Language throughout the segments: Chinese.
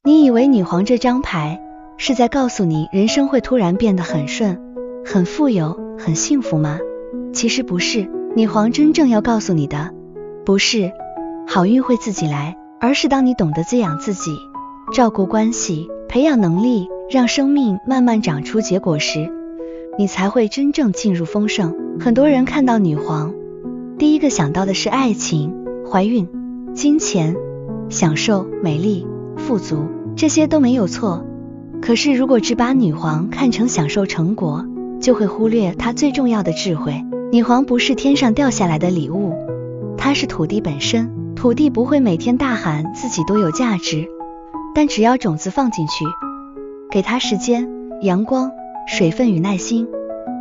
你以为女皇这张牌是在告诉你人生会突然变得很顺、很富有、很幸福吗？其实不是，女皇真正要告诉你的，不是好运会自己来，而是当你懂得滋养自己，照顾关系，培养能力，让生命慢慢长出结果时，你才会真正进入丰盛。很多人看到女皇，第一个想到的是爱情、怀孕、金钱、享受、美丽、富足，这些都没有错。可是如果只把女皇看成享受成果，就会忽略她最重要的智慧。女皇不是天上掉下来的礼物，它是土地本身。土地不会每天大喊自己多有价值，但只要种子放进去，给它时间、阳光、水分与耐心，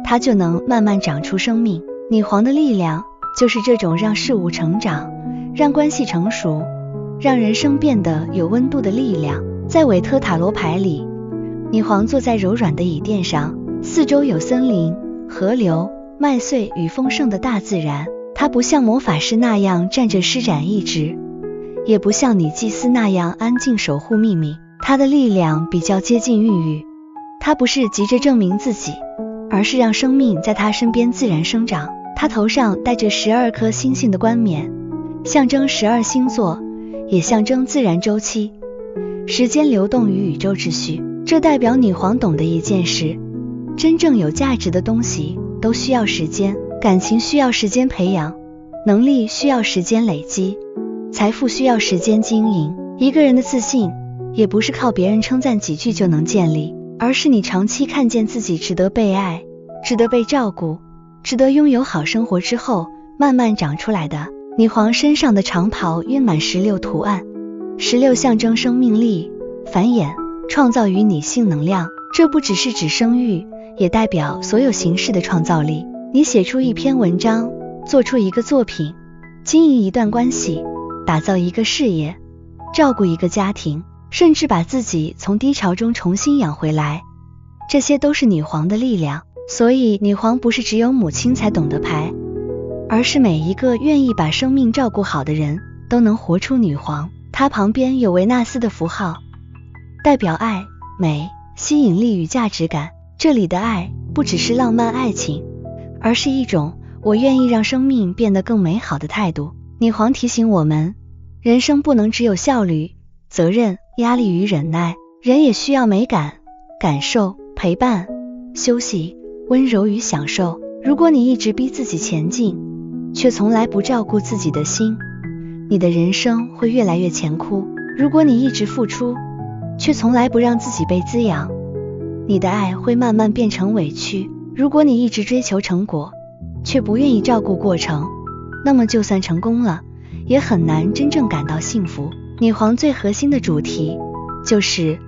它就能慢慢长出生命。女皇的力量就是这种让事物成长，让关系成熟，让人生变得有温度的力量。在韦特塔罗牌里，女皇坐在柔软的椅垫上，四周有森林、河流、麦穗与丰盛的大自然。她不像魔法师那样站着施展意志，也不像女祭司那样安静守护秘密。她的力量比较接近孕育，她不是急着证明自己，而是让生命在她身边自然生长。她头上戴着12颗星星的冠冕，象征12星座，也象征自然周期、时间流动与宇宙秩序。这代表女皇懂得一件事，真正有价值的东西都需要时间，感情需要时间培养，能力需要时间累积，财富需要时间经营。一个人的自信也不是靠别人称赞几句就能建立，而是你长期看见自己值得被爱，值得被照顾，值得拥有好生活之后慢慢长出来的。女皇身上的长袍晕满16图案，16象征生命力、繁衍、创造与女性能量。这不只是指生育，也代表所有形式的创造力。你写出一篇文章，做出一个作品，经营一段关系，打造一个事业，照顾一个家庭，甚至把自己从低潮中重新养回来，这些都是女皇的力量。所以女皇不是只有母亲才懂得牌，而是每一个愿意把生命照顾好的人都能活出女皇。她旁边有维纳斯的符号，代表爱、美、吸引力与价值感。这里的爱不只是浪漫爱情，而是一种我愿意让生命变得更美好的态度。女皇提醒我们，人生不能只有效率、责任、压力与忍耐，人也需要美感、感受、陪伴、休息、温柔与享受。如果你一直逼自己前进，却从来不照顾自己的心，你的人生会越来越乾枯。如果你一直付出，却从来不让自己被滋养，你的爱会慢慢变成委屈。如果你一直追求成果，却不愿意照顾过程，那么就算成功了，也很难真正感到幸福。女皇最核心的主题就是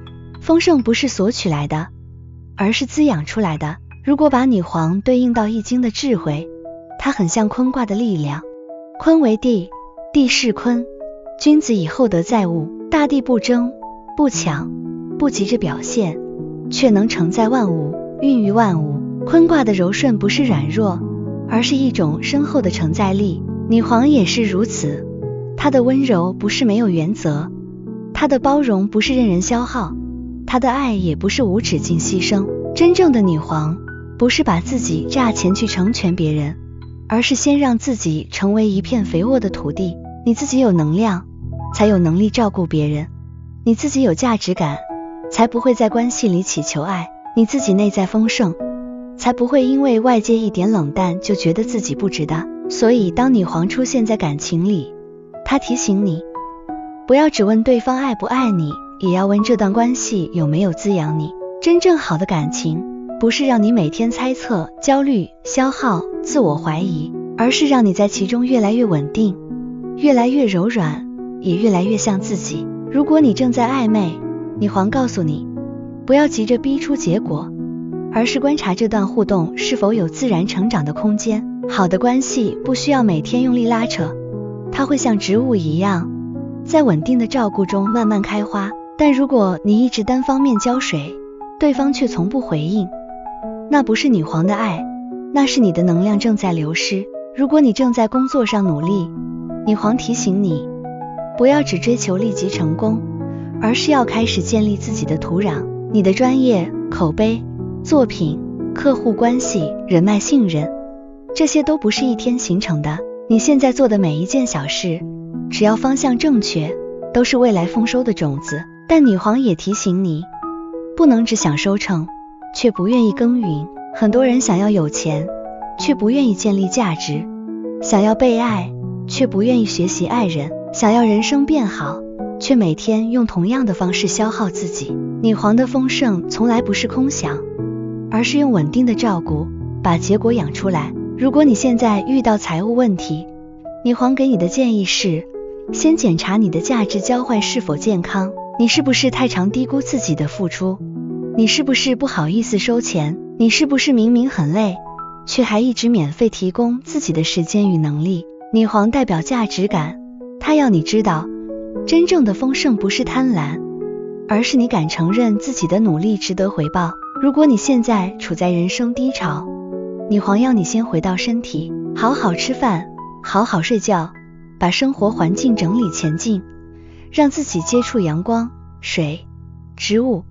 丰盛不是索取来的，而是滋养出来的。如果把女皇对应到易经的智慧，它很像坤卦的力量。坤为地，地势坤，君子以厚德载物。大地不争不抢，不急着表现，却能承载万物，孕育万物。坤卦的柔顺不是软弱，而是一种深厚的承载力。女皇也是如此，她的温柔不是没有原则，她的包容不是任人消耗，她的爱也不是无止境牺牲。真正的女皇不是把自己榨钱去成全别人，而是先让自己成为一片肥沃的土地。你自己有能量，才有能力照顾别人；你自己有价值感，才不会在关系里祈求爱；你自己内在丰盛，才不会因为外界一点冷淡就觉得自己不值得。所以当女皇出现在感情里，她提醒你，不要只问对方爱不爱你，也要问这段关系有没有滋养你。真正好的感情不是让你每天猜测、焦虑、消耗、自我怀疑，而是让你在其中越来越稳定，越来越柔软，也越来越像自己。如果你正在暧昧，女皇告诉你，不要急着逼出结果，而是观察这段互动是否有自然成长的空间。好的关系不需要每天用力拉扯，它会像植物一样，在稳定的照顾中慢慢开花。但如果你一直单方面浇水，对方却从不回应，那不是女皇的爱，那是你的能量正在流失。如果你正在工作上努力，女皇提醒你，不要只追求立即成功，而是要开始建立自己的土壤，你的专业、口碑、作品、客户关系、人脉信任，这些都不是一天形成的。你现在做的每一件小事，只要方向正确，都是未来丰收的种子。但女皇也提醒你，不能只想收成，却不愿意耕耘。很多人想要有钱，却不愿意建立价值；想要被爱，却不愿意学习爱人；想要人生变好，却每天用同样的方式消耗自己。女皇的丰盛从来不是空想，而是用稳定的照顾把结果养出来。如果你现在遇到财务问题，女皇给你的建议是，先检查你的价值交换是否健康。你是不是太常低估自己的付出？你是不是不好意思收钱？你是不是明明很累，却还一直免费提供自己的时间与能力？女皇代表价值感，她要你知道，真正的丰盛不是贪婪，而是你敢承认自己的努力值得回报。如果你现在处在人生低潮，女皇要你先回到身体，好好吃饭，好好睡觉，把生活环境整理前进，让自己接触阳光、水、植物、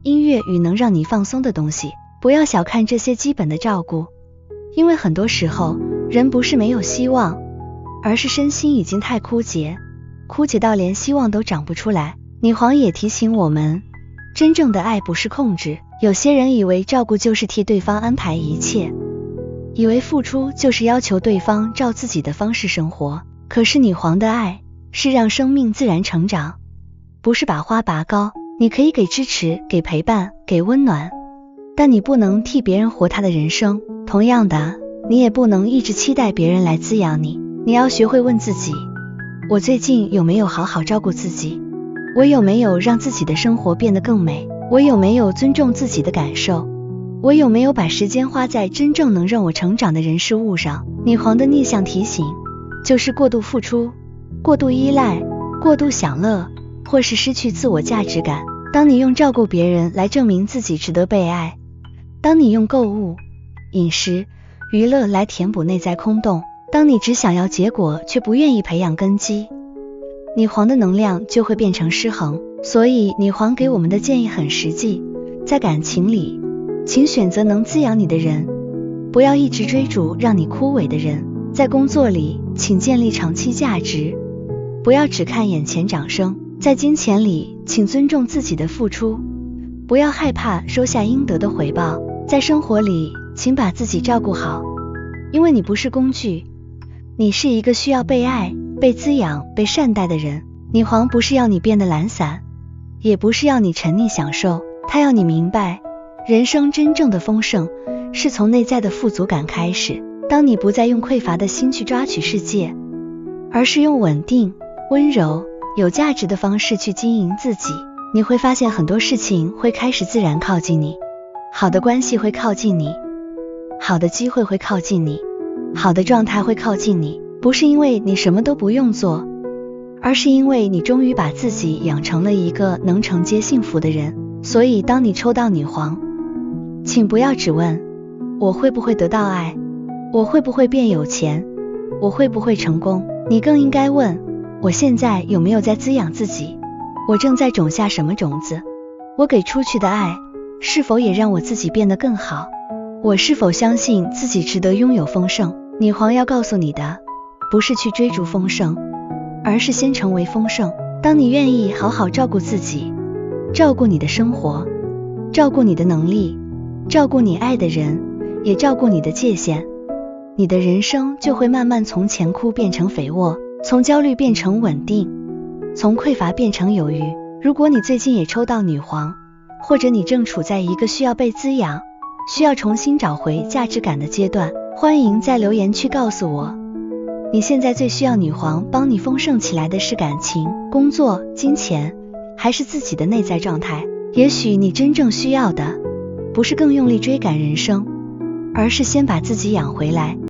音乐与能让你放松的东西。不要小看这些基本的照顾，因为很多时候人不是没有希望，而是身心已经太枯竭到连希望都长不出来。女皇也提醒我们，真正的爱不是控制。有些人以为照顾就是替对方安排一切，以为付出就是要求对方照自己的方式生活。可是女皇的爱是让生命自然成长，不是把花拔高。你可以给支持，给陪伴，给温暖，但你不能替别人活他的人生。同样的，你也不能一直期待别人来滋养你。你要学会问自己，我最近有没有好好照顾自己？我有没有让自己的生活变得更美？我有没有尊重自己的感受？我有没有把时间花在真正能让我成长的人事物上？女皇的逆向提醒就是过度付出、过度依赖、过度享乐，或是失去自我价值感。当你用照顾别人来证明自己值得被爱，当你用购物、饮食、娱乐来填补内在空洞，当你只想要结果却不愿意培养根基，女皇的能量就会变成失衡。所以女皇给我们的建议很实际，在感情里，请选择能滋养你的人，不要一直追逐让你枯萎的人。在工作里，请建立长期价值，不要只看眼前掌声。在金钱里，请尊重自己的付出，不要害怕收下应得的回报。在生活里，请把自己照顾好，因为你不是工具，你是一个需要被爱、被滋养、被善待的人。女皇不是要你变得懒散，也不是要你沉溺享受，她要你明白，人生真正的丰盛是从内在的富足感开始。当你不再用匮乏的心去抓取世界，而是用稳定、温柔、有价值的方式去经营自己，你会发现很多事情会开始自然靠近你。好的关系会靠近你，好的机会会靠近你，好的状态会靠近你，不是因为你什么都不用做，而是因为你终于把自己养成了一个能承接幸福的人。所以当你抽到女皇，请不要只问我会不会得到爱，我会不会变有钱，我会不会成功，你更应该问，我现在有没有在滋养自己？我正在种下什么种子？我给出去的爱是否也让我自己变得更好？我是否相信自己值得拥有丰盛？女皇要告诉你的，不是去追逐丰盛，而是先成为丰盛。当你愿意好好照顾自己，照顾你的生活，照顾你的能力，照顾你爱的人，也照顾你的界限，你的人生就会慢慢从钱库变成肥沃，从焦虑变成稳定，从匮乏变成有余。如果你最近也抽到女皇，或者你正处在一个需要被滋养，需要重新找回价值感的阶段，欢迎在留言区告诉我，你现在最需要女皇帮你丰盛起来的是感情、工作、金钱，还是自己的内在状态？也许你真正需要的不是更用力追赶人生，而是先把自己养回来。